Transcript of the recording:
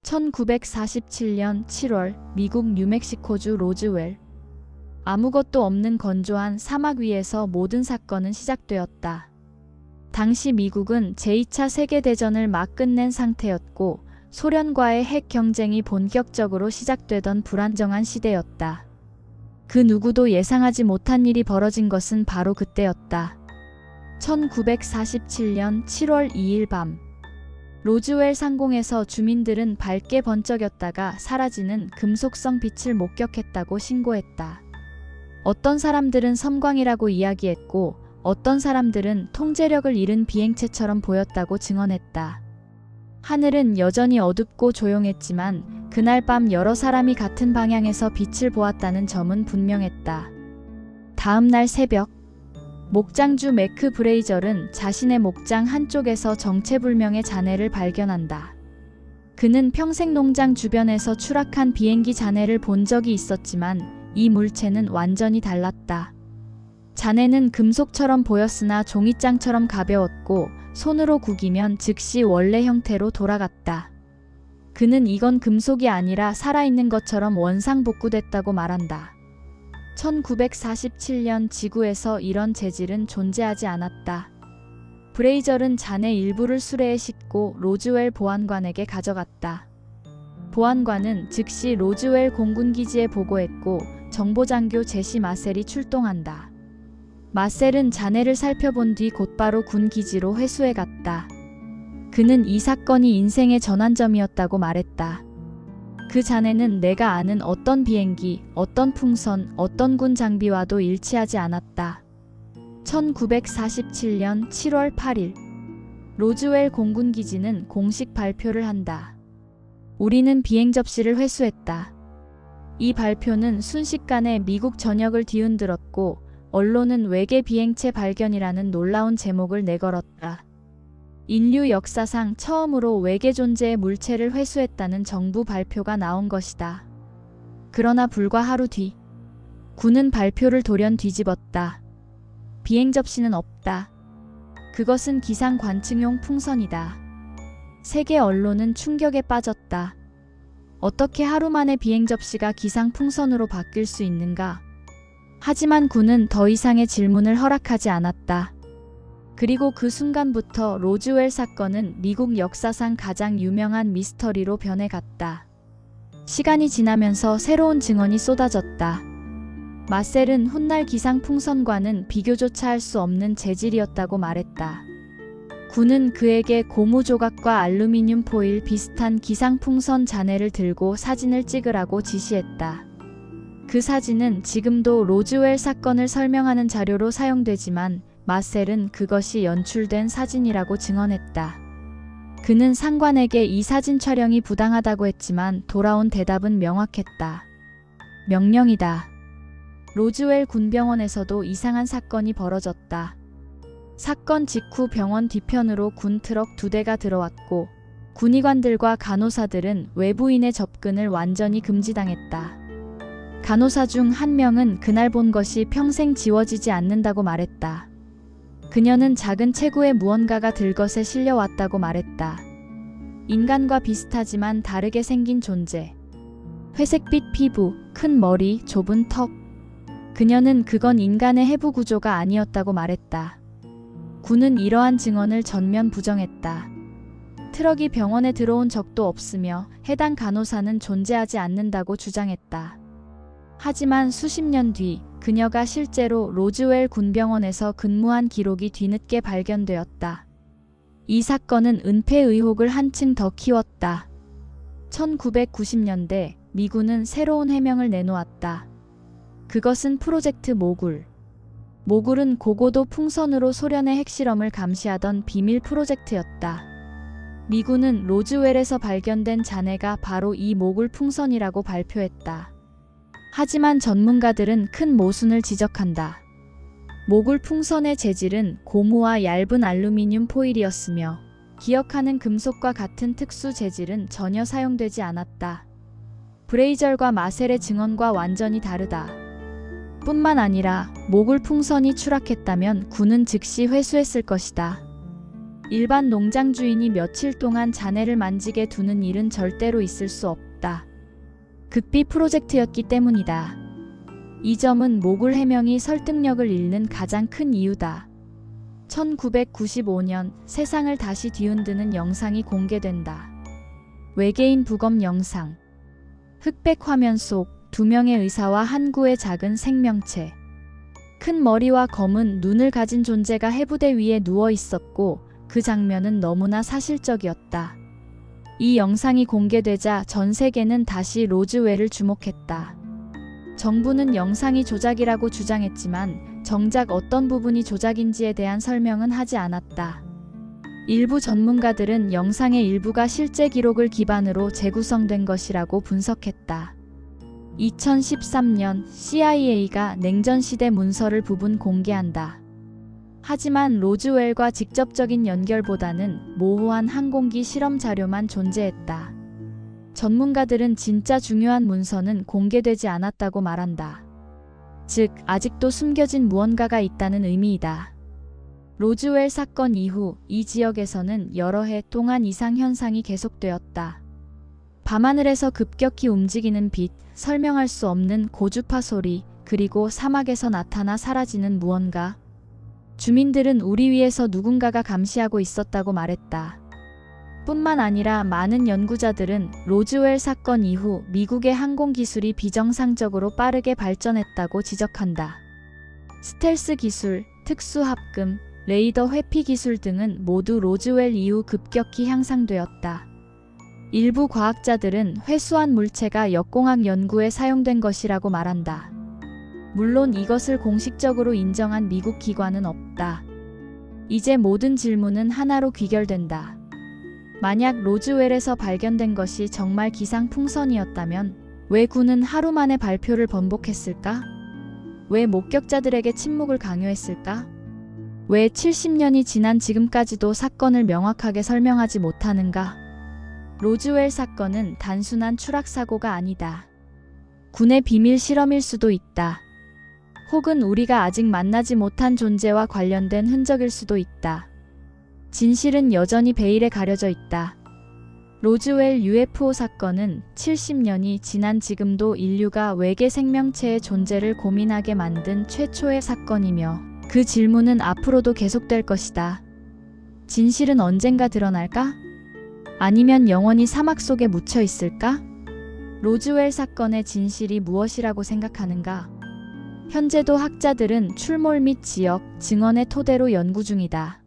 1947년 7월 미국 뉴멕시코주 로즈웰. 아무것도 없는 건조한 사막 위에서 모든 사건은 시작되었다. 당시 미국은 제2차 세계대전을 막 끝낸 상태였고 소련과의 핵 경쟁이 본격적으로 시작되던 불안정한 시대였다. 그 누구도 예상하지 못한 일이 벌어진 것은 바로 그때였다. 1947년 7월 2일 밤. 로즈웰 상공에서 주민들은 밝게 번쩍였다가 사라지는 금속성 빛을 목격했다고 신고했다. 어떤 사람들은 섬광이라고 이야기했고 어떤 사람들은 통제력을 잃은 비행체처럼 보였다고 증언했다. 하늘은 여전히 어둡고 조용했지만 그날 밤 여러 사람이 같은 방향에서 빛을 보았다는 점은 분명했다. 다음 날 새벽, 목장주 매크 브레이절은 자신의 목장 한쪽에서 정체불명의 잔해를 발견한다. 그는 평생 농장 주변에서 추락한 비행기 잔해를 본 적이 있었지만 이 물체는 완전히 달랐다. 잔해는 금속처럼 보였으나 종이장처럼 가벼웠고 손으로 구기면 즉시 원래 형태로 돌아갔다. 그는 이건 금속이 아니라 살아있는 것처럼 원상복구됐다고 말한다. 1947년 지구에서 이런 재질은 존재하지 않았다. 브레이절은 잔해 일부를 수레에 싣고 로즈웰 보안관에게 가져갔다. 보안관은 즉시 로즈웰 공군기지에 보고했고 정보장교 제시 마셀이 출동한다. 마셀은 잔해를 살펴본 뒤 곧바로 군기지로 회수해 갔다. 그는 이 사건이 인생의 전환점이었다고 말했다. 그 잔해는 내가 아는 어떤 비행기, 어떤 풍선, 어떤 군 장비와도 일치하지 않았다. 1947년 7월 8일 로즈웰 공군기지는 공식 발표를 한다. 우리는 비행 접시를 회수했다. 이 발표는 순식간에 미국 전역을 뒤흔들었고 언론은 외계 비행체 발견이라는 놀라운 제목을 내걸었다. 인류 역사상 처음으로 외계 존재의 물체를 회수했다는 정부 발표가 나온 것이다. 그러나 불과 하루 뒤, 군은 발표를 돌연 뒤집었다. 비행 접시는 없다. 그것은 기상 관측용 풍선이다. 세계 언론은 충격에 빠졌다. 어떻게 하루 만에 비행 접시가 기상 풍선으로 바뀔 수 있는가? 하지만 군은 더 이상의 질문을 허락하지 않았다. 그리고 그 순간부터 로즈웰 사건은 미국 역사상 가장 유명한 미스터리로 변해갔다. 시간이 지나면서 새로운 증언이 쏟아졌다. 마셀은 훗날 기상 풍선과는 비교조차 할 수 없는 재질이었다고 말했다. 군은 그에게 고무 조각과 알루미늄 포일 비슷한 기상풍선 잔해를 들고 사진을 찍으라고 지시했다. 그 사진은 지금도 로즈웰 사건을 설명하는 자료로 사용되지만 마셀은 그것이 연출된 사진이라고 증언했다. 그는 상관에게 이 사진 촬영이 부당하다고 했지만 돌아온 대답은 명확했다. 명령이다. 로즈웰 군병원에서도 이상한 사건이 벌어졌다. 사건 직후 병원 뒤편으로 군 트럭 2대가 들어왔고 군의관들과 간호사들은 외부인의 접근을 완전히 금지당했다. 간호사 중 한 명은 그날 본 것이 평생 지워지지 않는다고 말했다. 그녀는 작은 체구에 무언가가 들것에 실려왔다고 말했다. 인간과 비슷하지만 다르게 생긴 존재. 회색빛 피부, 큰 머리, 좁은 턱. 그녀는 그건 인간의 해부 구조가 아니었다고 말했다. 군은 이러한 증언을 전면 부정했다. 트럭이 병원에 들어온 적도 없으며 해당 간호사는 존재하지 않는다고 주장했다. 하지만 수십 년 뒤 그녀가 실제로 로즈웰 군병원에서 근무한 기록이 뒤늦게 발견되었다. 이 사건은 은폐 의혹을 한층 더 키웠다. 1990년대 미군은 새로운 해명을 내놓았다. 그것은 프로젝트 모굴. 모굴은 고고도 풍선으로 소련의 핵실험을 감시하던 비밀 프로젝트였다. 미군은 로즈웰에서 발견된 잔해가 바로 이 모굴 풍선이라고 발표했다. 하지만 전문가들은 큰 모순을 지적한다. 모굴 풍선의 재질은 고무와 얇은 알루미늄 포일이었으며 기억하는 금속과 같은 특수 재질은 전혀 사용되지 않았다. 브레이절과 마셀의 증언과 완전히 다르다. 뿐만 아니라 모굴 풍선이 추락했다면 군은 즉시 회수했을 것이다. 일반 농장 주인이 며칠 동안 자네를 만지게 두는 일은 절대로 있을 수 없다. 극비 프로젝트였기 때문이다. 이 점은 모굴 해명이 설득력을 잃는 가장 큰 이유다. 1995년 세상을 다시 뒤흔드는 영상이 공개된다. 외계인 부검 영상. 흑백 화면 속 두 명의 의사와 한 구의 작은 생명체. 큰 머리와 검은 눈을 가진 존재가 해부대 위에 누워 있었고 그 장면은 너무나 사실적이었다. 이 영상이 공개되자 전 세계는 다시 로즈웰을 주목했다. 정부는 영상이 조작이라고 주장했지만 정작 어떤 부분이 조작인지에 대한 설명은 하지 않았다. 일부 전문가들은 영상의 일부가 실제 기록을 기반으로 재구성된 것이라고 분석했다. 2013년 CIA가 냉전시대 문서를 부분 공개한다. 하지만 로즈웰과 직접적인 연결보다는 모호한 항공기 실험 자료만 존재했다. 전문가들은 진짜 중요한 문서는 공개되지 않았다고 말한다. 즉, 아직도 숨겨진 무언가가 있다는 의미이다. 로즈웰 사건 이후 이 지역에서는 여러 해 동안 이상현상이 계속되었다. 밤하늘에서 급격히 움직이는 빛, 설명할 수 없는 고주파 소리, 그리고 사막에서 나타나 사라지는 무언가. 주민들은 우리 위에서 누군가가 감시하고 있었다고 말했다. 뿐만 아니라 많은 연구자들은 로즈웰 사건 이후 미국의 항공기술이 비정상적으로 빠르게 발전했다고 지적한다. 스텔스 기술, 특수합금, 레이더 회피 기술 등은 모두 로즈웰 이후 급격히 향상되었다. 일부 과학자들은 회수한 물체가 역공학 연구에 사용된 것이라고 말한다. 물론 이것을 공식적으로 인정한 미국 기관은 없다. 이제 모든 질문은 하나로 귀결된다. 만약 로즈웰에서 발견된 것이 정말 기상풍선이었다면 왜 군은 하루 만에 발표를 번복했을까? 왜 목격자들에게 침묵을 강요했을까? 왜 70년이 지난 지금까지도 사건을 명확하게 설명하지 못하는가? 로즈웰 사건은 단순한 추락사고가 아니다. 군의 비밀 실험일 수도 있다. 혹은 우리가 아직 만나지 못한 존재와 관련된 흔적일 수도 있다. 진실은 여전히 베일에 가려져 있다. 로즈웰 UFO 사건은 70년이 지난 지금도 인류가 외계 생명체의 존재를 고민하게 만든 최초의 사건이며 그 질문은 앞으로도 계속될 것이다. 진실은 언젠가 드러날까? 아니면 영원히 사막 속에 묻혀 있을까? 로즈웰 사건의 진실이 무엇이라고 생각하는가? 현재도 학자들은 출몰 및 지역, 증언의 토대로 연구 중이다.